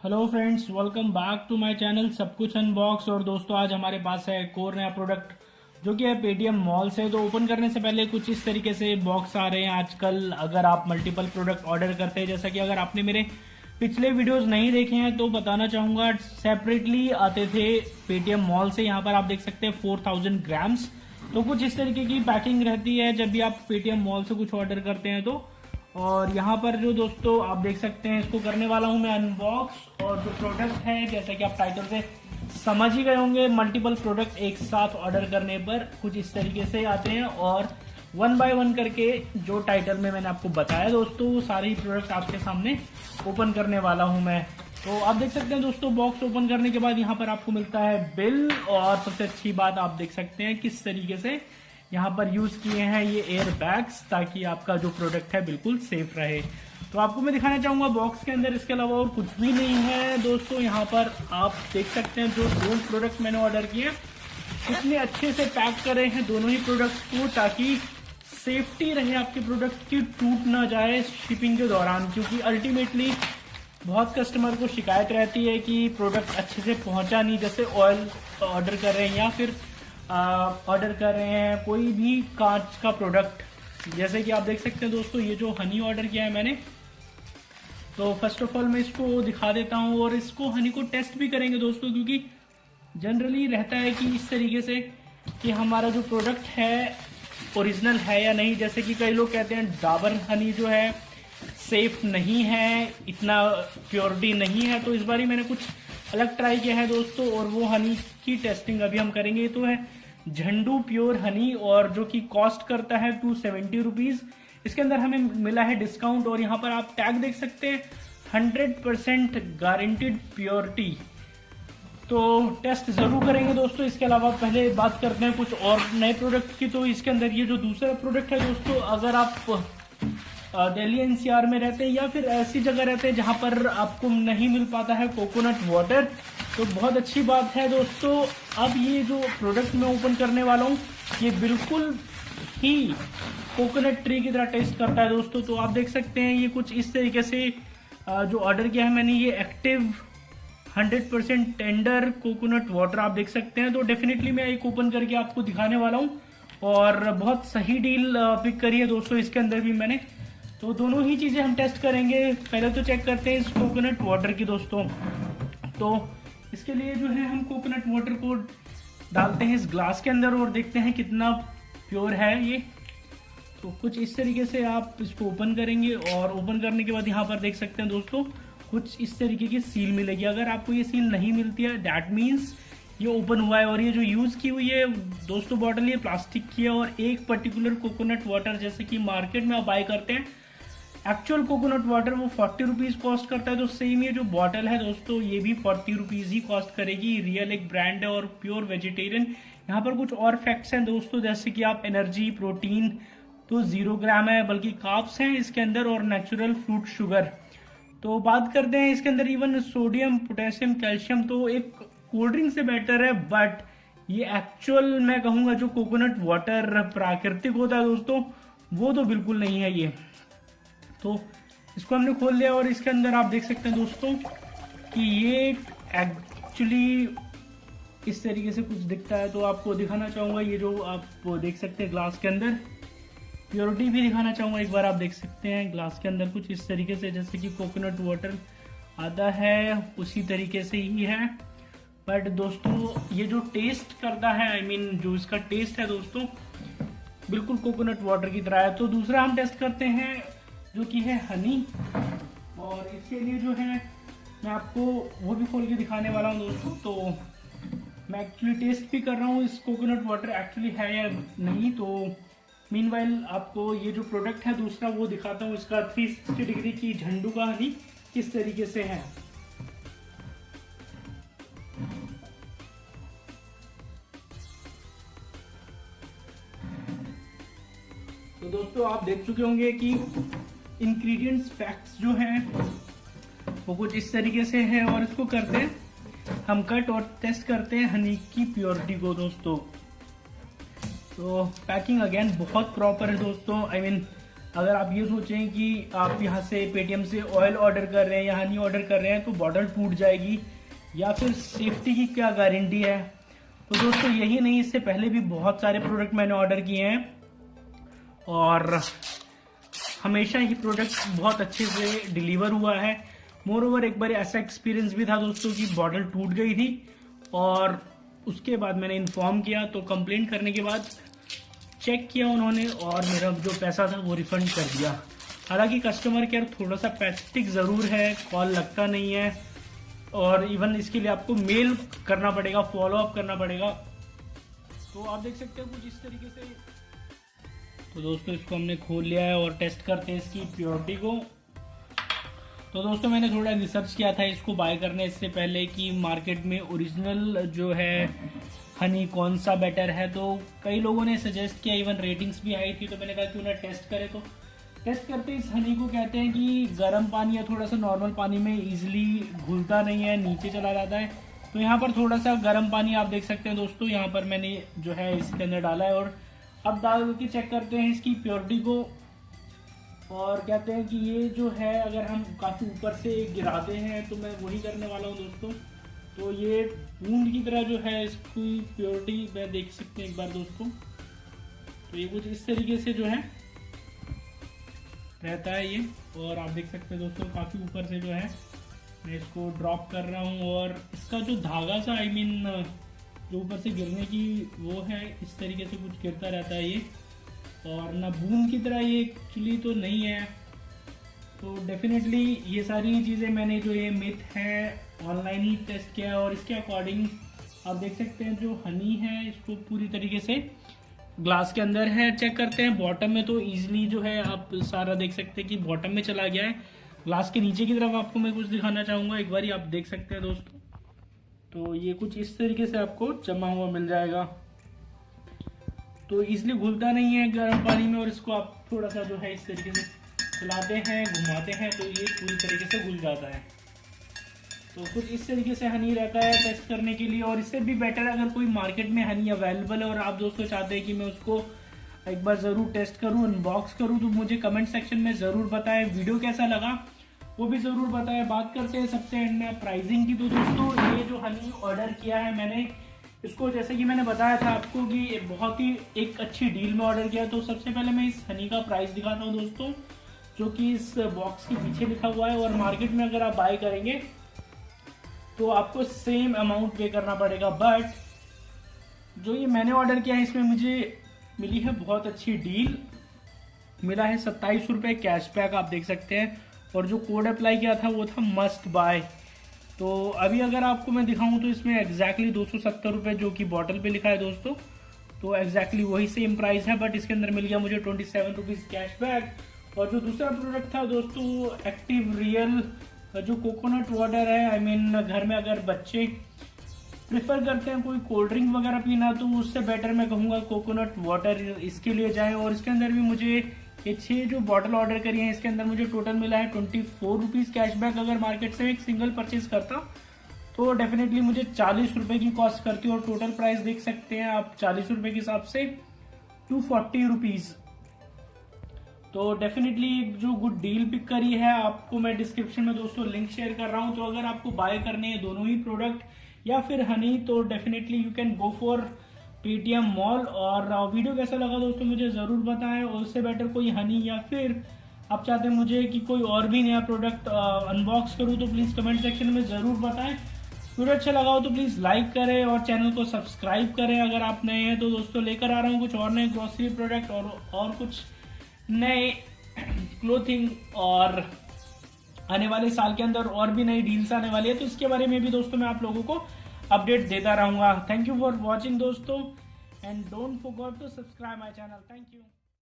Hello friends, welcome back to my channel सब कुछ unbox. और दोस्तों आज हमारे पास है एक और नया प्रोडक्ट जो कि है पेटीएम मॉल से। तो ओपन करने से पहले कुछ इस तरीके से बॉक्स आ रहे हैं आजकल अगर आप मल्टीपल प्रोडक्ट ऑर्डर करते हैं। जैसा कि अगर आपने मेरे पिछले वीडियोस नहीं देखे हैं तो बताना चाहूंगा, सेपरेटली आते थे पेटीएम मॉल से। यहाँ पर आप देख सकते हैं 4000 ग्राम्स। तो कुछ इस तरीके की पैकिंग रहती है जब भी आप पेटीएम मॉल से कुछ ऑर्डर करते हैं तो। और यहाँ पर जो दोस्तों आप देख सकते हैं, इसको करने वाला हूँ मैं अनबॉक्स। और जो प्रोडक्ट है जैसा कि आप टाइटल से समझ ही गए होंगे, मल्टीपल प्रोडक्ट एक साथ ऑर्डर करने पर कुछ इस तरीके से आते हैं। और वन बाय वन करके जो टाइटल में मैंने आपको बताया दोस्तों, वो सारे ही प्रोडक्ट आपके सामने ओपन करने वाला हूँ मैं। तो आप देख सकते हैं दोस्तों, बॉक्स ओपन करने के बाद यहाँ पर आपको मिलता है बिल। और सबसे अच्छी बात आप देख सकते हैं किस तरीके से यहाँ पर यूज किए हैं ये एयर बैग्स, ताकि आपका जो प्रोडक्ट है बिल्कुल सेफ रहे। तो आपको मैं दिखाना चाहूंगा बॉक्स के अंदर इसके अलावा और कुछ भी नहीं है दोस्तों। यहाँ पर आप देख सकते हैं जो दो प्रोडक्ट मैंने ऑर्डर किए कितने अच्छे से पैक करे हैं दोनों ही प्रोडक्ट को, ताकि सेफ्टी रहे आपके प्रोडक्ट की, टूट ना जाए शिपिंग के दौरान। क्योंकि अल्टीमेटली बहुत कस्टमर को शिकायत रहती है कि प्रोडक्ट अच्छे से पहुंचा नहीं। जैसे ऑयल ऑर्डर कर रहे हैं या फिर ऑर्डर कर रहे हैं कोई भी कांच का प्रोडक्ट। जैसे कि आप देख सकते हैं दोस्तों, ये जो हनी ऑर्डर किया है मैंने, तो फर्स्ट ऑफ ऑल मैं इसको दिखा देता हूं और इसको हनी को टेस्ट भी करेंगे दोस्तों। क्योंकि जनरली रहता है कि इस तरीके से कि हमारा जो प्रोडक्ट है ओरिजिनल है या नहीं। जैसे कि कई लोग कहते हैं डाबर हनी जो है सेफ नहीं है, इतना प्योरिटी नहीं है। तो इस बार मैंने कुछ अलग ट्राई किया है दोस्तों, और वो हनी की टेस्टिंग अभी हम करेंगे। तो है झंडू प्योर हनी, और जो कि कॉस्ट करता है 270 रुपीज। इसके अंदर हमें मिला है डिस्काउंट। और यहाँ पर आप टैग देख सकते हैं 100% गारंटीड प्योरिटी। तो टेस्ट जरूर करेंगे दोस्तों। इसके अलावा पहले बात करते हैं कुछ और नए प्रोडक्ट की। तो इसके अंदर ये जो दूसरा प्रोडक्ट है दोस्तों, अगर आप दिल्ली एनसीआर में रहते हैं या फिर ऐसी जगह रहते हैं जहां पर आपको नहीं मिल पाता है कोकोनट वाटर, तो बहुत अच्छी बात है दोस्तों। अब ये जो प्रोडक्ट मैं ओपन करने वाला हूँ ये बिल्कुल ही कोकोनट ट्री की तरह टेस्ट करता है दोस्तों। तो आप देख सकते हैं ये कुछ इस तरीके से जो ऑर्डर किया है मैंने, ये एक्टिव 100% टेंडर कोकोनट वाटर आप देख सकते हैं। तो डेफिनेटली मैं एक ओपन करके आपको दिखाने वाला हूँ, और बहुत सही डील पिक करी है दोस्तों इसके अंदर भी मैंने। तो दोनों ही चीजें हम टेस्ट करेंगे। पहले तो चेक करते हैं इस कोकोनट वाटर की दोस्तों। तो इसके लिए जो है हम कोकोनट वाटर को डालते हैं इस ग्लास के अंदर और देखते हैं कितना प्योर है ये। तो कुछ इस तरीके से आप इसको ओपन करेंगे, और ओपन करने के बाद यहाँ पर देख सकते हैं दोस्तों कुछ इस तरीके की सील मिलेगी। अगर आपको ये सील नहीं मिलती है दैट मीन्स ये ओपन हुआ है। और ये जो यूज की हुई है दोस्तों बॉटल, ये प्लास्टिक की है। और एक पर्टिकुलर कोकोनट वाटर जैसे कि मार्केट में आप बाय करते हैं एक्चुअल कोकोनट वाटर, वो 40 रुपीज कॉस्ट करता है। तो सेम ये जो बॉटल है दोस्तों, ये भी 40 रुपीज ही कॉस्ट करेगी। रियल एक ब्रांड है और प्योर वेजिटेरियन। यहाँ पर कुछ और फैक्ट्स हैं दोस्तों, जैसे कि आप एनर्जी प्रोटीन तो 0 ग्राम है, बल्कि कार्ब्स हैं इसके अंदर, और नेचुरल फ्रूट शुगर। तो बात करते हैं इसके अंदर इवन सोडियम पोटेशियम कैल्शियम, तो एक कोल्ड ड्रिंक से बेटर है। बट ये एक्चुअल मैं कहूंगा जो कोकोनट वाटर प्राकृतिक होता है दोस्तों, वो तो बिल्कुल नहीं है ये। तो इसको हमने खोल लिया, और इसके अंदर आप देख सकते हैं दोस्तों कि ये एक्चुअली इस तरीके से कुछ दिखता है। तो आपको दिखाना चाहूंगा ये जो आप देख सकते हैं ग्लास के अंदर प्योरिटी भी दिखाना चाहूंगा। एक बार आप देख सकते हैं ग्लास के अंदर कुछ इस तरीके से जैसे कि कोकोनट वाटर आता है उसी तरीके से ही है। बट दोस्तों ये जो टेस्ट करता है, आई मीन जो इसका टेस्ट है दोस्तों, बिल्कुल कोकोनट वाटर की तरह है। तो दूसरा हम टेस्ट करते हैं जो कि है हनी, और इसके लिए जो है मैं आपको वो भी खोल के दिखाने वाला हूँ दोस्तों। तो मैं एक्चुअली टेस्ट भी कर रहा हूँ इस कोकोनट वाटर एक्चुअली है या नहीं। तो मीनवाइल आपको ये जो प्रोडक्ट है दूसरा वो दिखाता हूँ, इसका 360 डिग्री की झंडू का हनी किस तरीके से है। तो दोस्तों आप देख चुके होंगे कि इंग्रेडिएंट्स फैक्ट्स जो हैं वो कुछ इस तरीके से है। और इसको करते हैं हम कट और टेस्ट करते हैं हनी की प्योरिटी को दोस्तों। तो पैकिंग अगेन बहुत प्रॉपर है दोस्तों, आई मीन अगर आप ये सोचें कि आप यहाँ से पेटीएम से ऑयल ऑर्डर कर रहे हैं या हनी ऑर्डर कर रहे हैं तो बॉटल टूट जाएगी या फिर सेफ्टी की क्या गारंटी है। तो दोस्तों यही नहीं, इससे पहले भी बहुत सारे प्रोडक्ट मैंने ऑर्डर किए हैं और हमेशा ही प्रोडक्ट बहुत अच्छे से डिलीवर हुआ है। मोर ओवर एक बार ऐसा एक्सपीरियंस भी था दोस्तों कि बॉटल टूट गई थी और उसके बाद मैंने इन्फॉर्म किया, तो कंप्लेंट करने के बाद चेक किया उन्होंने और मेरा जो पैसा था वो रिफंड कर दिया। हालांकि कस्टमर केयर थोड़ा सा पैथेटिक ज़रूर है, कॉल लगता नहीं है और इवन इसके लिए आपको मेल करना पड़ेगा, फॉलो अप करना पड़ेगा। तो आप देख सकते हो कुछ इस तरीके से। तो दोस्तों इसको हमने खोल लिया है और टेस्ट करते हैं इसकी प्योरिटी को। तो दोस्तों मैंने थोड़ा रिसर्च किया था इसको बाय करने इससे पहले कि मार्केट में ओरिजिनल जो है हनी कौन सा बेटर है। तो कई लोगों ने सजेस्ट किया, इवन रेटिंग्स भी आई थी, तो मैंने कहा क्यों ना टेस्ट करें। तो टेस्ट करते इस हनी को कहते हैं कि गर्म पानी या थोड़ा सा नॉर्मल पानी में इजीली घुलता नहीं है, नीचे चला जाता है। तो यहाँ पर थोड़ा सा गर्म पानी आप देख सकते हैं दोस्तों, यहाँ पर मैंने जो है इसके अंदर डाला है और अब डाल के चेक करते हैं इसकी प्योरिटी को। और कहते हैं कि ये जो है अगर हम काफ़ी ऊपर से गिराते हैं तो मैं वही करने वाला हूँ दोस्तों। तो ये बूंद की तरह जो है इसकी प्योरिटी मैं देख सकते हैं एक बार दोस्तों। तो ये कुछ इस तरीके से जो है रहता है ये, और आप देख सकते हैं दोस्तों काफ़ी ऊपर से जो है मैं इसको ड्रॉप कर रहा हूँ और इसका जो धागा सा जो ऊपर से गिरने की वो है, इस तरीके से कुछ गिरता रहता है ये, और ना बूंद की तरह ये एक्चुअली तो नहीं है। तो डेफिनेटली ये सारी चीज़ें मैंने जो ये मिथ है ऑनलाइन ही टेस्ट किया और इसके अकॉर्डिंग आप देख सकते हैं जो हनी है इसको पूरी तरीके से ग्लास के अंदर है। चेक करते हैं बॉटम में, तो ईजिली जो है आप सारा देख सकते हैं कि बॉटम में चला गया है। ग्लास के नीचे की तरफ आपको मैं कुछ दिखाना चाहूँगा, एक बार आप देख सकते हैं दोस्तों। तो ये कुछ इस तरीके से आपको जमा हुआ मिल जाएगा। तो इसलिए घुलता नहीं है गर्म पानी में, और इसको आप थोड़ा सा जो है इस तरीके से चलाते हैं, घुमाते हैं, तो ये पूरी तरीके से घुल जाता है। तो कुछ इस तरीके से हनी रहता है टेस्ट करने के लिए। और इससे भी बेटर अगर कोई मार्केट में हनी अवेलेबल है और आप दोस्तों चाहते हैं कि मैं उसको एक बार ज़रूर टेस्ट करूं, अनबॉक्स करूं, तो मुझे कमेंट सेक्शन में ज़रूर बताएं। वीडियो कैसा लगा वो भी ज़रूर बताएं। बात करते हैं सबसे एंड में प्राइसिंग की। तो दोस्तों ये जो हनी ऑर्डर किया है मैंने इसको, जैसे कि मैंने बताया था आपको कि बहुत ही एक अच्छी डील में ऑर्डर किया। तो सबसे पहले मैं इस हनी का प्राइस दिखाता हूँ दोस्तों, जो कि इस बॉक्स के पीछे लिखा हुआ है। और मार्केट में अगर आप बाय करेंगे तो आपको सेम अमाउंट पे करना पड़ेगा, बट जो ये मैंने ऑर्डर किया है इसमें मुझे मिली है बहुत अच्छी डील। मिला है 27 रुपये कैशबैक, आप देख सकते हैं। और जो कोड अप्लाई किया था वो था मस्ट बाय। तो अभी अगर आपको मैं दिखाऊं तो इसमें एग्जैक्टली 270 रुपये जो कि बॉटल पे लिखा है दोस्तों, तो एग्जैक्टली वही सेम प्राइस है, बट इसके अंदर मिल गया मुझे 27 रुपीज़ कैशबैक। और जो दूसरा प्रोडक्ट था दोस्तों वो एक्टिव रियल जो कोकोनट वाटर है। आई मीन घर में अगर बच्चे प्रेफर करते हैं कोई कोल्ड ड्रिंक वगैरह पीना, तो उससे बेटर मैं कहूँगा कोकोनट वाटर इसके लिए जाएं। और इसके अंदर भी मुझे ये 6 जो बॉटल ऑर्डर करी है इसके अंदर मुझे टोटल मिला है 24 रुपीज़ कैशबैक। अगर मार्केट से एक सिंगल परचेज करता तो डेफिनेटली मुझे 40 रुपये की कॉस्ट करती, और टोटल प्राइस देख सकते हैं आप 40 रुपये के हिसाब से 240 रुपीज़। तो डेफिनेटली जो गुड डील पिक करी है, आपको मैं डिस्क्रिप्शन में दोस्तों लिंक शेयर कर रहा हूँ। तो अगर आपको बाय करने हैं दोनों ही प्रोडक्ट या फिर हनी, तो definitely you can go for Paytm mall. और वीडियो कैसा लगा दोस्तों मुझे ज़रूर बताएं। और उससे बेटर कोई हनी या फिर आप चाहते हैं मुझे कि कोई और भी नया प्रोडक्ट अनबॉक्स करूँ, तो प्लीज़ कमेंट सेक्शन में ज़रूर बताएं। वीडियो अच्छा लगा हो तो प्लीज़ लाइक करें और चैनल को सब्सक्राइब करें अगर आप नए हैं। तो दोस्तों लेकर आ रहा हूँ कुछ और नए ग्रोसरी प्रोडक्ट और कुछ नए क्लोथिंग, और आने वाले साल के अंदर और भी नई डील्स आने वाली है, तो इसके बारे में भी दोस्तों मैं आप लोगों को अपडेट देता रहूंगा। थैंक यू फॉर वॉचिंग दोस्तों, and don't forget to subscribe my channel. Thank you.